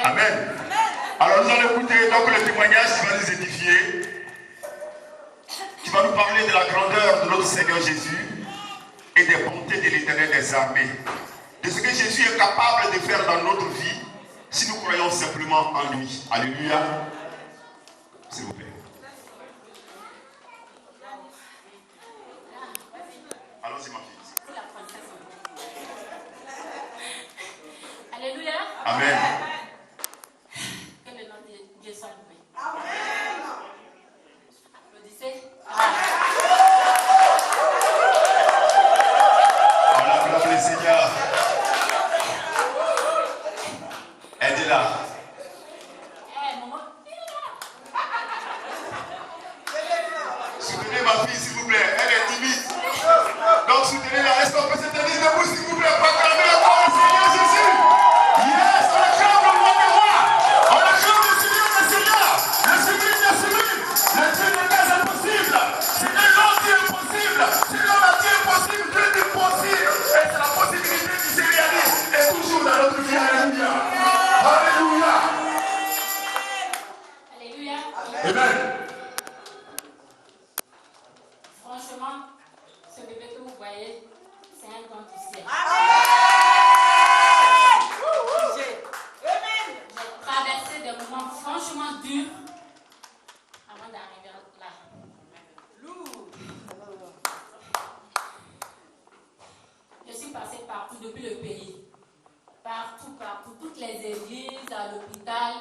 Amen. Alors nous allons écouter donc le témoignage qui va nous édifier, qui va nous parler de la grandeur de notre Seigneur Jésus et des bontés de l'Éternel des armées, de ce que Jésus est capable de faire dans notre vie si nous croyons simplement en lui. Alléluia. S'il vous plaît. Allons-y, ma fille. Alléluia. Amen. Que le nom de Dieu soit loué. Amen. Applaudissez. On acclame le Seigneur. Aidez-la. Maman. Soutenez ma fille, s'il vous plaît. Elle est timide. Donc soutenez-la. Est-ce qu'on peut se tenir debout, s'il vous plaît, pour acclamer la gloire du Seigneur Jésus? Yes, on acclame le roi des rois. On acclame le Seigneur des seigneurs. Le sublime des sublimes. Le Dieu des impossibles. C'est un nom qui est impossible. C'est l'homme qui est impossible. Dieu est possible. Et c'est la possibilité qui se réalise. Et toujours dans notre vie. Alléluia. Alléluia. Alléluia. Amen. Franchement, ce bébé que vous voyez, c'est un don du ciel. J'ai traversé des moments franchement durs avant d'arriver là. Je suis passée partout depuis le pays. Partout, toutes les églises, à l'hôpital,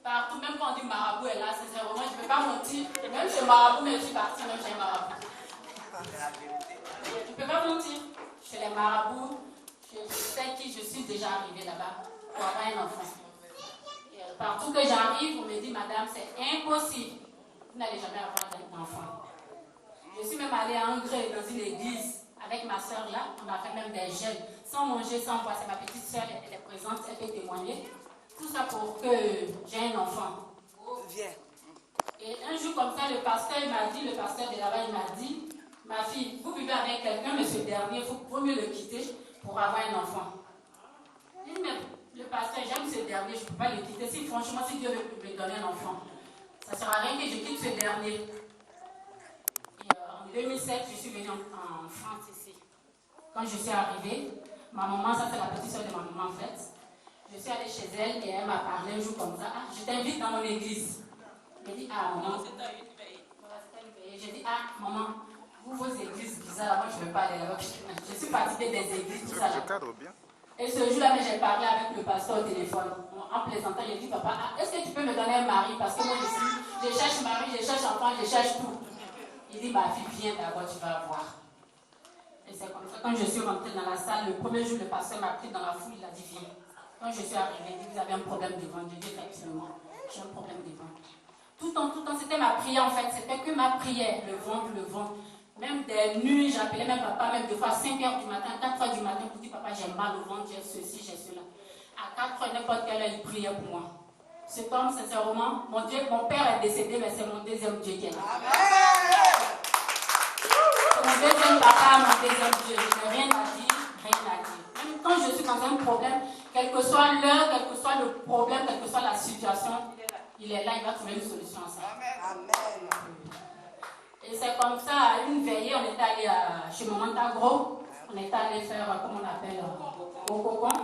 partout, même quand on dit marabout est là, sincèrement, je ne peux pas mentir. Même chez marabout, mais je suis partie même chez marabout. Je ne peux pas mentir. Chez les marabouts, je sais qui je suis déjà arrivée là-bas pour avoir un enfant. Et partout que j'arrive, on me dit, madame, c'est impossible. Vous n'allez jamais avoir un enfant. Je suis même allée à Angers dans une église avec ma soeur là. On a fait même des jeûnes, sans manger, sans boire. C'est ma petite soeur, elle est présente, elle peut témoigner. Tout ça pour que j'ai un enfant. Et un jour comme ça, le pasteur de là-bas, il m'a dit, ma fille, vous vivez avec quelqu'un, mais ce dernier, il vaut mieux le quitter pour avoir un enfant. J'ai dit, mais le pasteur, j'aime ce dernier, je ne peux pas le quitter. Si franchement, si Dieu veut me donner un enfant, ça ne sert à rien que je quitte ce dernier. Et en 2007, je suis venue en France ici. Quand je suis arrivée, ma maman, ça c'est la petite soeur de ma maman en fait, je suis allée chez elle et elle m'a parlé un jour comme ça. Ah, je t'invite dans mon église. J'ai dit, ah maman, j'ai dit, ah maman, vos églises bizarres, moi je ne veux pas aller là-bas. Je suis fatiguée des églises, tout ça. Je cadre bien. Et ce jour-là, j'ai parlé avec le pasteur au téléphone. En plaisantant, j'ai dit, papa, ah, est-ce que tu peux me donner un mari? Parce que moi je cherche mari, je cherche enfant, je cherche tout. Il dit, ma fille, viens d'abord, tu vas voir. Et c'est comme ça, quand je suis rentrée dans la salle, le premier jour, le pasteur m'a pris dans la foule, il a dit, viens. Quand je suis arrivée, il dit, vous avez un problème de ventre. J'ai dit, effectivement, j'ai un problème de ventre. Tout le temps, c'était ma prière en fait, c'était que ma prière, le ventre. Même des nuits, j'appelais même papa, même des fois à 5h du matin, 4h du matin, pour dire, papa, j'ai mal au ventre, j'ai ceci, j'ai cela. À 4h, n'importe quelle heure, il priait pour moi. Cet homme, sincèrement, mon Dieu, mon père est décédé, mais c'est mon deuxième Dieu qui est là. Mon deuxième papa, mon deuxième Dieu, je n'ai rien à dire. Même quand je suis dans un problème, quelle que soit l'heure, quel que soit le problème, quelle que soit la situation, il est là, il va trouver une solution à ça. Amen. Et c'est comme ça, à une veillée, on est allé chez Maman Tagro, on est allé faire, comment on appelle, au cocon.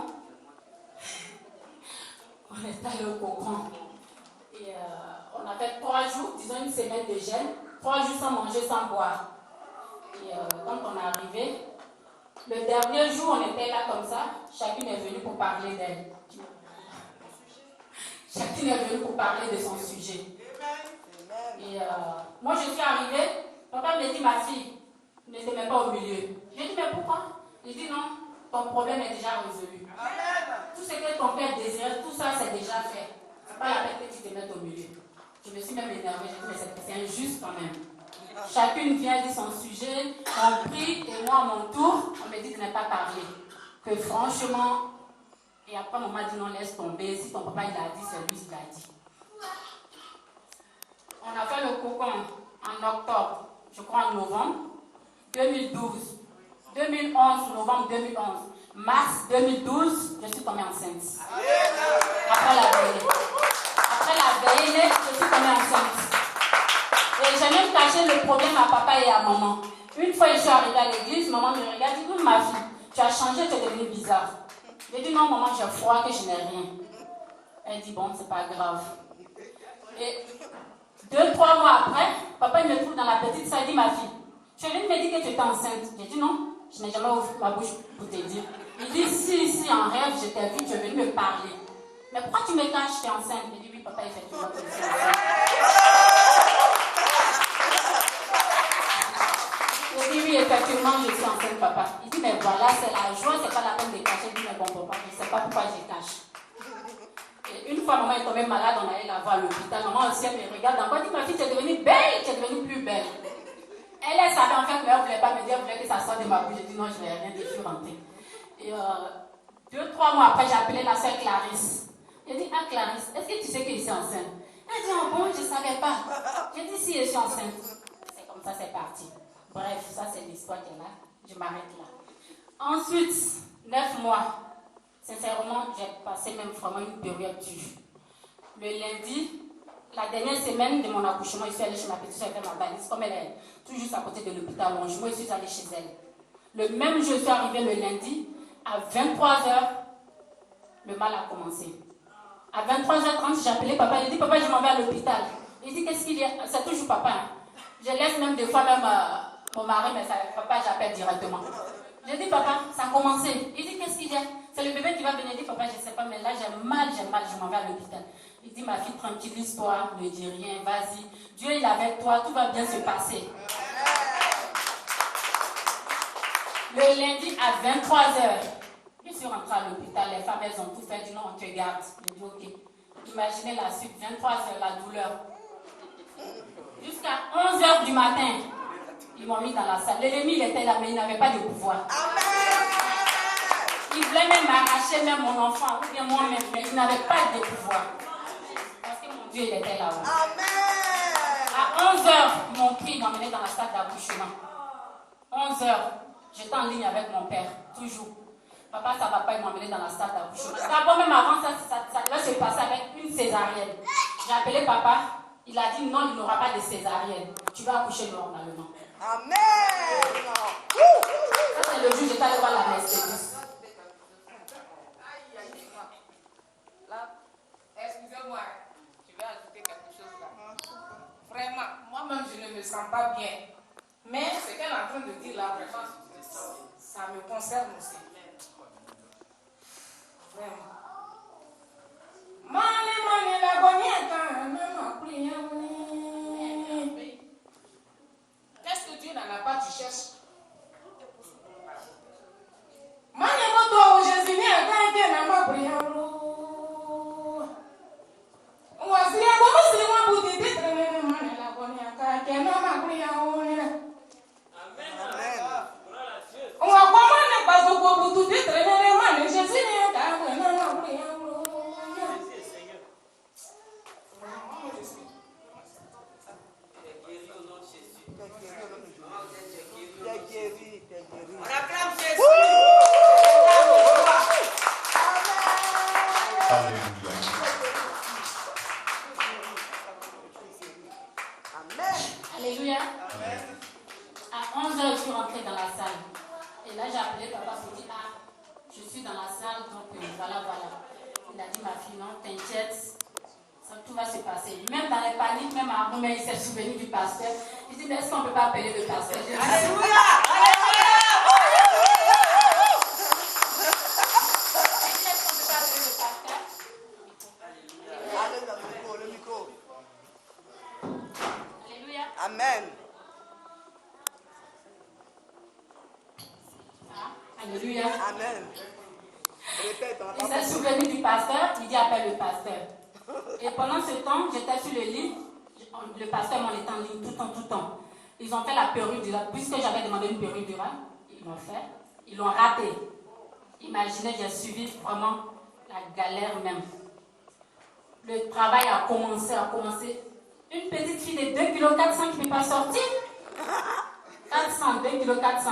On est allé au cocon. Et on a fait 3 jours, disons une semaine de jeûne, 3 jours sans manger, sans boire. Et quand on est arrivé, le dernier jour, on était là comme ça, chacune est venue pour parler d'elle. Chacune est venue pour parler de son sujet. Et moi, je suis arrivée, papa me dit, ma fille, ne te mets pas au milieu. J'ai dit, mais pourquoi? Il dit, non, ton problème est déjà résolu. Tout ce que ton père désirait, tout ça, c'est déjà fait. C'est pas la peine que tu te mettes au milieu. Je me suis même énervée, j'ai dit, mais c'est injuste quand même. Chacune vient dire son sujet, on prie, et moi, à mon tour, on me dit de ne pas parler. Que franchement, et après, maman dit non, laisse tomber. Si ton papa il a dit, c'est lui qui l'a dit. On a fait le cocon en octobre, je crois en novembre 2012. 2011, novembre 2011. Mars 2012, je suis tombée enceinte. Après la veillée, je suis tombée enceinte. Et j'ai même caché le problème à papa et à maman. Une fois, je suis arrivée à l'église, maman me regarde et dit, oui, ma fille, tu as changé, tu es devenue bizarre. J'ai dit, non, maman, j'ai froid, que je n'ai rien. Elle dit, bon, c'est pas grave. Et 2-3 mois après, papa il me trouve dans la petite salle, il dit, ma fille, tu es venu me dire que tu étais enceinte. J'ai dit, non, je n'ai jamais ouvert ma bouche pour te dire. Il dit, si, en rêve, je t'ai vu, tu es venu me parler. Mais pourquoi tu me caches, tu es enceinte? J'ai dit, oui, papa, effectivement, tu es enceinte. J'ai dit, oui, effectivement, je suis enceinte, papa. Il dit, mais voilà, c'est la joie, c'est pas la peine de cacher. Je dis, mais bon, papa, je ne sais pas pourquoi je cache. Et une fois, maman est tombée malade, on allait la voir à l'hôpital. Maman aussi, elle me regarde encore, elle dit, ma fille, tu es devenue belle, tu es devenue plus belle. Elle savait en fait, mais elle ne voulait pas me dire, elle voulait que ça sorte de ma bouche. J'ai dit, non, je n'ai rien, je suis rentrée. Et 2-3 mois après, j'ai appelé la soeur Clarisse. J'ai dit, ah Clarisse, est-ce que tu sais que je suis enceinte? Elle dit, oh bon, je ne savais pas. J'ai dit, si je suis enceinte. C'est comme ça, c'est parti. Bref, ça c'est l'histoire qui est là. Je m'arrête là. Ensuite, 9 mois. Sincèrement, j'ai passé même vraiment une période dure. Le lundi, la dernière semaine de mon accouchement, je suis allée chez ma petite soeur faire ma valise. Comme elle est tout juste à côté de l'hôpital Longement, je suis allée chez elle. Le même jour, je suis arrivée le lundi, à 23h, le mal a commencé. À 23h30, j'ai appelé papa, il dit, papa, je m'en vais à l'hôpital. Il dit, qu'est-ce qu'il y a? C'est toujours papa. Hein. Je laisse même des fois même mon mari, mais ça, papa, j'appelle directement. J'ai dit, papa, ça a commencé. Il dit, qu'est-ce qu'il y a? C'est le bébé qui va venir. Il dit, papa, je ne sais pas, mais là, j'ai mal, je m'en vais à l'hôpital. Il dit, ma fille, tranquillise-toi, ne dis rien, vas-y. Dieu, il est avec toi, tout va bien se passer. Le lundi à 23h, je suis rentrée à l'hôpital, les femmes, elles ont tout fait, dit non, on te garde. J'ai dit, ok. Imaginez la suite, 23h, la douleur. Jusqu'à 11h du matin, ils m'ont mis dans la salle. L'ennemi, il était là, mais il n'avait pas de pouvoir. Il voulait même m'arracher même mon enfant, ou bien moi-même, mais il n'avait pas de pouvoir. Parce que mon Dieu, il était là-haut. À 11h, ils m'ont pris, ils m'ont emmené dans la salle d'accouchement. 11h, j'étais en ligne avec mon père, toujours. Papa, ça ne va pas, ils m'ont emmené dans la salle d'accouchement. D'abord, même avant ça devait se passer avec une césarienne. J'ai appelé papa, il a dit non, il n'aura pas de césarienne. Tu vas accoucher normalement. Amen. Ça, c'est le jour où j'étais allé voir la Mercedes. Excusez-moi, je vais ajouter quelque chose là. Vraiment, moi-même, je ne me sens pas bien. Mais ce qu'elle est en train de dire là, vraiment, ça me concerne aussi. Vraiment. La qu'est-ce que Dieu n'en a pas, tu cherches? Alléluia. À 11h, je suis rentrée dans la salle. Et là, j'ai appelé papa pour dire, ah, je suis dans la salle, donc voilà. Il a dit, ma fille, non, t'inquiète, tout va se passer. Même dans les paniques, même à un moment, il s'est souvenu du pasteur. Il dit, mais est-ce qu'on ne peut pas appeler le pasteur? Alléluia. Amen. Alléluia. Amen. Répète. Il s'est souvenu du pasteur, il dit appelle le pasteur. Et pendant ce temps, j'étais sur le lit, le pasteur m'en était en ligne tout le temps. Ils ont fait la péridurale, puisque j'avais demandé une péridurale, ils l'ont fait, ils l'ont raté. Imaginez, j'ai suivi vraiment la galère même. Le travail a commencé. Une petite fille de 2,4 kg qui ne peut pas sortir. 2,4 kg.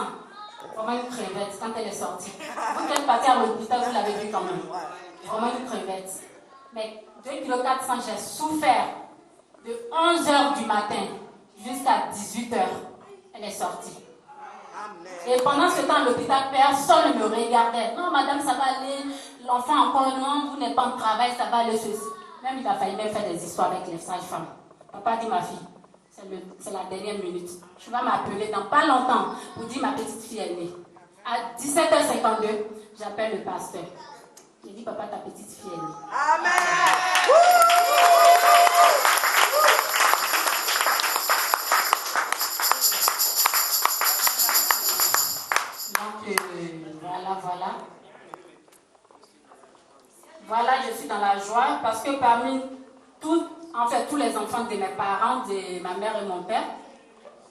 Vraiment une crevette quand elle est sortie. Vous qui êtes parti à l'hôpital, vous l'avez vu quand même. Vraiment une crevette. Mais 2,4 kg, j'ai souffert de 11h du matin jusqu'à 18h. Elle est sortie. Et pendant ce temps, à l'hôpital, personne ne me regardait. Non, madame, ça va aller. L'enfant encore, non, vous n'êtes pas en travail, ça va aller ceci. Même il a failli même faire des histoires avec les sages-femmes. Papa dit, ma fille, c'est la dernière minute. Tu vas m'appeler dans pas longtemps pour dire ma petite fille est née. À 17h52, j'appelle le pasteur. Je dis, papa, ta petite fille est née. Amen. Donc, voilà. Voilà, je suis dans la joie parce que parmi tous les enfants de mes parents, de ma mère et mon père,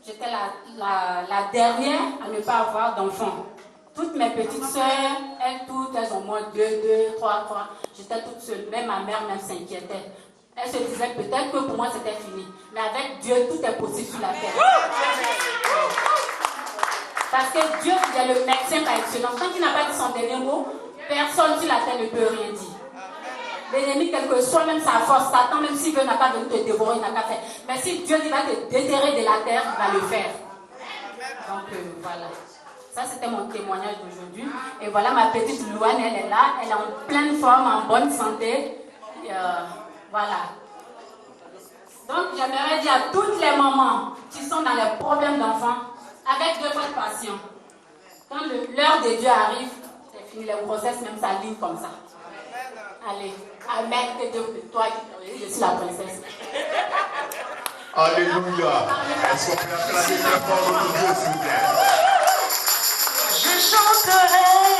j'étais la dernière à ne pas avoir d'enfants. Toutes mes petites soeurs, elles ont moins 2, 3. J'étais toute seule. Même ma mère même s'inquiétait. Elle se disait peut-être que pour moi c'était fini. Mais avec Dieu, tout est possible sur la terre. Parce que Dieu est le médecin par excellence. Quand il n'a pas dit son dernier mot, personne sur la terre ne peut rien dire. L'ennemi, quelle que soit même sa force, Satan, même s'il veut, n'a pas de te dévorer, il n'a qu'à faire. Mais si Dieu dit va te déterrer de la terre, il va le faire. Donc voilà. Ça, c'était mon témoignage d'aujourd'hui. Et voilà, ma petite Louane, elle est là. Elle est en pleine forme, en bonne santé. Et, voilà. Donc, j'aimerais dire à toutes les mamans qui sont dans les problèmes d'enfants, avec 2 fois de patience. Quand l'heure de Dieu arrive, c'est fini, les grossesses même s'alignent comme ça. Allez, amen, que Dieu de toi, je suis la princesse. Alléluia. Est-ce qu'on peut acclamer très fort notre Dieu, s'il vous plaît? Je chanterai